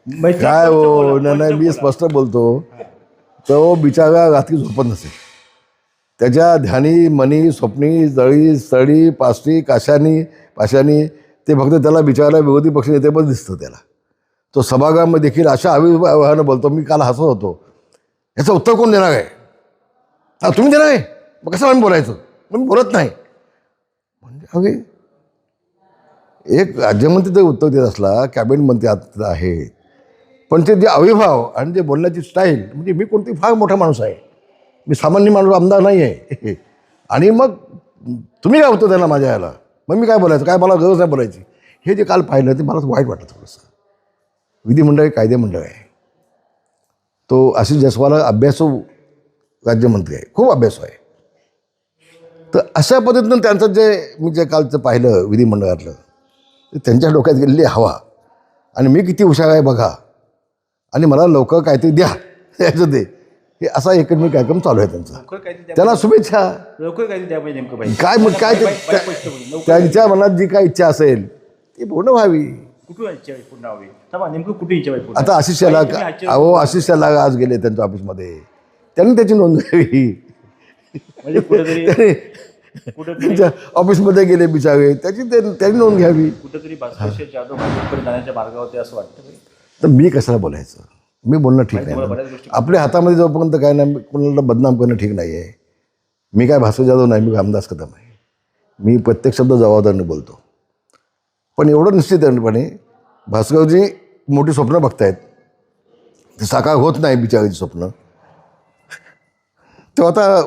काय हो नाही मी स्पष्ट बोलतो. तो बिचारा रात्री झोपत नसेल. त्याच्या ध्यानी मनी स्वप्नी जळी स्थळी पाष्टी काशानी पाशानी ते फक्त त्याला बिचारायला विरोधी पक्ष नेते पण दिसतं त्याला. तो सभागृहामध्ये देखील अशा आविर्भावानं बोलतो. मी काल हसत होतो. याचं उत्तर कोण देणार आहे? तुम्ही देणार आहे मग कसं आम्ही बोलायचं? मी बोलत नाही म्हणजे अगे एक राज्यमंत्री जर उत्तर देत असला कॅबिनेट मंत्री आता आहेत पण ते जे अविर्भाव आणि जे बोलण्याची स्टाईल म्हणजे मी कोणती फार मोठा माणूस आहे. मी सामान्य माणूस आमदार नाही आहे. आणि मग तुम्ही काय होतं त्याला माझ्या याला मग मी काय बोलायचं काय मला गरज नाही बोलायची. हे जे काल पाहिलं ते मला वाईट वाटतं थोडंसं. विधिमंडळ कायदेमंडळ आहे. तो आशिष जयस्वाल अभ्यासू राज्यमंत्री आहे. खूप अभ्यासू आहे. तर अशा पद्धतीनं त्यांचं जे मी जे कालचं पाहिलं विधिमंडळातलं त्यांच्या डोक्यात गेलेली हवा आणि मी किती हुशार आहे बघा आणि मला लवकर काहीतरी द्या याचं ते हे असा एकमेक कार्यक्रम चालू आहे त्यांचा. त्याला शुभेच्छा. लवकर काहीतरी द्या पाहिजे नेमकं काय मग काय त्यांच्या मनात जी काय इच्छा असेल ती पूर्ण व्हावी. कुठे इच्छा पूर्ण व्हावी नेमकं कुठे इच्छा व्हावी. आता आशिष याला आज गेले त्यांच्या ऑफिसमध्ये त्यांनी त्याची नोंद घ्यावी. म्हणजे कुठेतरी त्यांच्या ऑफिसमध्ये गेले बिचारे त्याची त्यांनी नोंद घ्यावी. कुठेतरी भास्कर जाधव भाजपकडे जाण्याच्या मार्गावरती असं वाटतं. तर मी कशाला बोलायचं? मी बोलणं ठीक नाही. आपल्या हातामध्ये जोपर्यंत काय नाही कोणाला बदनाम करणं ठीक नाही आहे. मी काय भास्कर जाधव नाही मी रामदास कदम आहे. मी प्रत्येक शब्द जबाबदारीने बोलतो. पण एवढं निश्चितपणे भास्करजी मोठी स्वप्न बघतायत ते साकार होत नाही बिचाराची स्वप्न. तेव्हा आता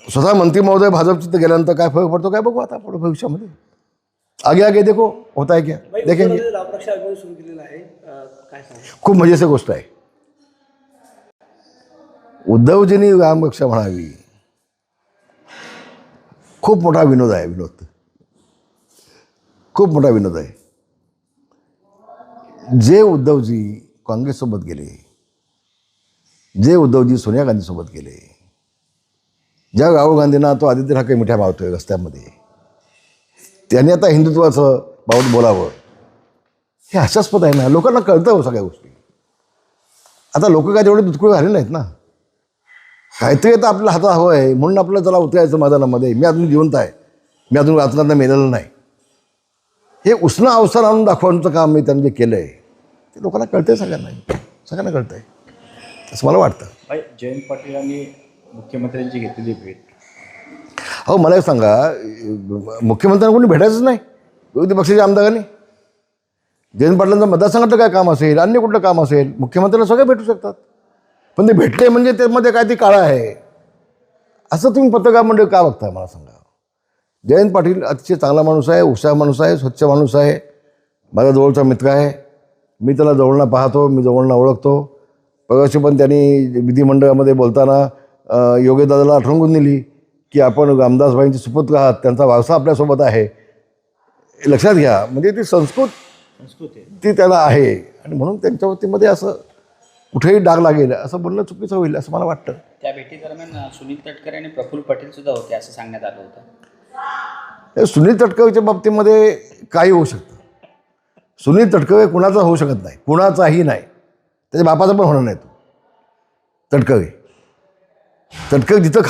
स्वतः मंत्री महोदय भाजपचं गेल्यानंतर काय फरक पडतो काय बघू आता पुढे भविष्यामध्ये. आगे आगे देखो होता है क्या देखेंगे. खूप मजेची गोष्ट आहे. उद्धवजींनी रामरक्षा म्हणावी खूप मोठा विनोद आहे. खूप मोठा विनोद आहे. जे उद्धवजी काँग्रेससोबत गेले जे उद्धवजी सोनिया गांधीसोबत गेले ज्या राहुल गांधींना तो आदित्य ठाकरे मिठ्या मारतोय रस्त्यामध्ये त्यांनी आता हिंदुत्वाचं बाबत बोलावं हे हास्यास्पद आहे ना. लोकांना कळतं हो सगळ्या गोष्टी. आता लोक काय तेवढे दुधकुळे झाले नाहीत ना. काहीतरी आता आपल्या हातात हवं आहे म्हणून आपल्याला चला उतरायचं मैदानामध्ये. मी अजून जिवंत आहे. मी अजून राजकारणात मेलेलं नाही. हे उष्ण अवसर आणून दाखवण्याचं काम मी त्यांनी जे केलं आहे ते लोकांना कळतंय. सगळ्यांना कळतंय असं मला वाटतं. जयंत पाटील यांनी मुख्यमंत्र्यांची घेतलेली भेट. हो मला एक सांगा मुख्यमंत्र्यांना कोणी भेटायचंच नाही विरोधी पक्षाच्या आमदारांनी. जयंत पाटलांचं मतदारसंघातलं काय काम असेल अन्य कुठलं काम असेल मुख्यमंत्र्यांना सगळे भेटू शकतात. पण ते भेटले म्हणजे त्यामध्ये काय ती काळा आहे असं तुम्ही पत्रकार मंडळ का बघताय मला सांगा. जयंत पाटील अतिशय चांगला माणूस आहे. हुशार माणूस आहे. स्वच्छ माणूस आहे. माझा जवळचा मित्र आहे. मी त्याला जवळनं पाहतो. मी जवळनं ओळखतो. परवाशी पण त्यांनी विधिमंडळामध्ये बोलताना योगेदादाला आठवण दिली की आपण रामदासभाईंचे सुपुत्र आहात. त्यांचा वारसा आपल्यासोबत आहे हे लक्षात घ्या. म्हणजे ती संस्कृती ती त्याला आहे आणि म्हणून त्यांच्या वतीमध्ये असं कुठेही डाग लागेल असं बोलणं चुकीचं होईल असं मला वाटतं. त्या भेटीदरम्यान सुनील तटकरे आणि प्रफुल्ल पटेल सुद्धा होते असं सांगण्यात आलं होतं. सुनील तटकरेच्या बाबतीमध्ये काही होऊ शकतं. सुनील तटकरे कुणाचा होऊ शकत नाही. कुणाचाही नाही. त्याच्या बापाचा पण होणार नाही. तो तटकरे जिथं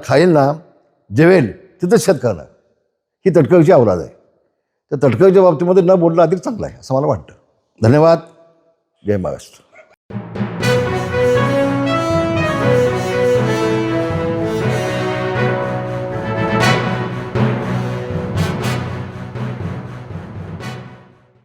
खाईल ना जेवेल तिथंच शेत करणार ही तटकरेची औलाद आहे. तर तटकरेच्या बाबतीमध्ये न बोलणं अधिक चांगलं आहे असं मला वाटतं. धन्यवाद. जय महाराष्ट्र.